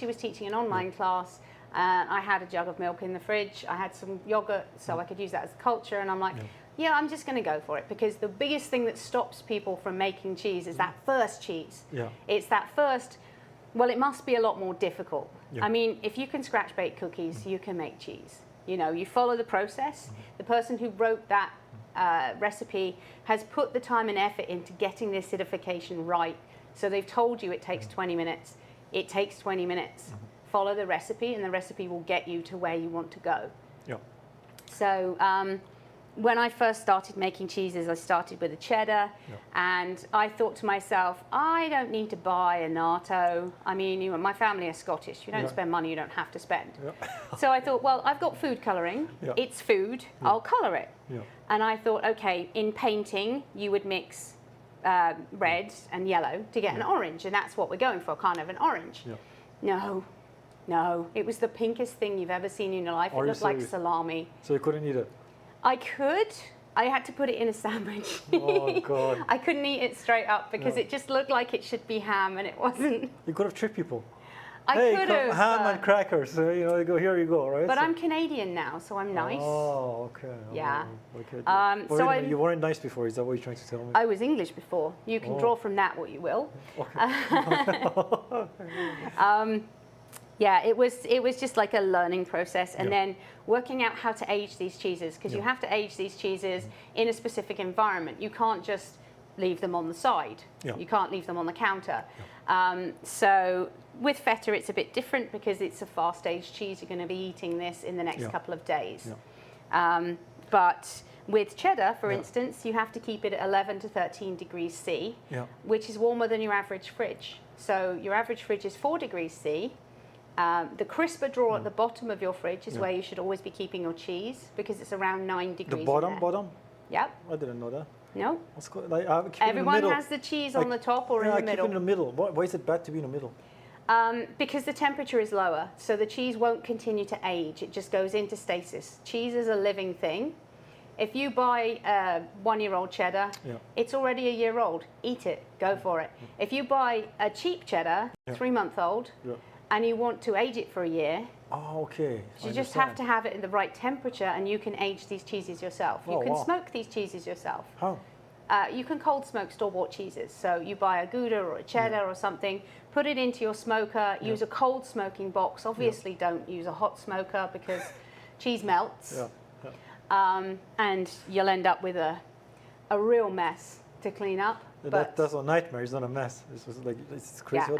She was teaching an online class, and I had a jug of milk in the fridge. I had some yogurt, so I could use that as culture. And I'm like, yeah, I'm just going to go for it, because the biggest thing that stops people from making cheese is that first cheese. It's that first, well, it must be a lot more difficult. I mean, if you can scratch bake cookies, you can make cheese. You know, you follow the process. The person who wrote that recipe has put the time and effort into getting the acidification right. So they've told you it takes 20 minutes. It takes 20 minutes. Follow the recipe, and the recipe will get you to where you want to go. So when I first started making cheeses, I started with a cheddar, and I thought to myself, I don't need to buy a natto. I mean, my family are Scottish. You don't spend money you don't have to spend. So I thought, well, I've got food colouring. It's food. I'll colour it. And I thought, okay, in painting, you would mix red and yellow to get an orange, and that's what we're going for, kind of an orange. No, it was the pinkest thing you've ever seen in your life. It looked like salami. So you couldn't eat it? I could. I had to put it in a sandwich. Oh, God. I couldn't eat it straight up because it just looked like it should be ham, and it wasn't. You could have tricked people. I could have. Ham and crackers. You know, you go, here you go, right? But I'm Canadian now, so I'm nice. Oh, okay. Yeah. Okay. So you weren't nice before. Is that what you're trying to tell me? I was English before. You can draw from that what you will. Yeah, it was just like a learning process, and then working out how to age these cheeses, because you have to age these cheeses in a specific environment. You can't just leave them on the side. You can't leave them on the counter. So with feta, it's a bit different because it's a fast-aged cheese. You're going to be eating this in the next couple of days. But with cheddar, for instance, you have to keep it at 11 to 13 degrees C, which is warmer than your average fridge. So your average fridge is 4 degrees C. The crisper drawer at the bottom of your fridge is where you should always be keeping your cheese, because it's around 9 degrees. The bottom? Yep. I didn't know that. No. Like, everyone has the cheese on the top or in the middle. I keep it in the middle. Why is it bad to be in the middle? Because the temperature is lower, so the cheese won't continue to age. It just goes into stasis. Cheese is a living thing. If you buy a 1-year-old cheddar, it's already a year old. Eat it. Go for it. If you buy a cheap cheddar, 3-month-old, and you want to age it for a year, you just have to have it in the right temperature, and you can age these cheeses yourself. You can smoke these cheeses yourself. How? You can cold smoke store-bought cheeses. So you buy a Gouda or a cheddar or something, put it into your smoker, use a cold smoking box. Obviously don't use a hot smoker because cheese melts. And you'll end up with a real mess to clean up. That's a nightmare. It's not a mess. It's crazy.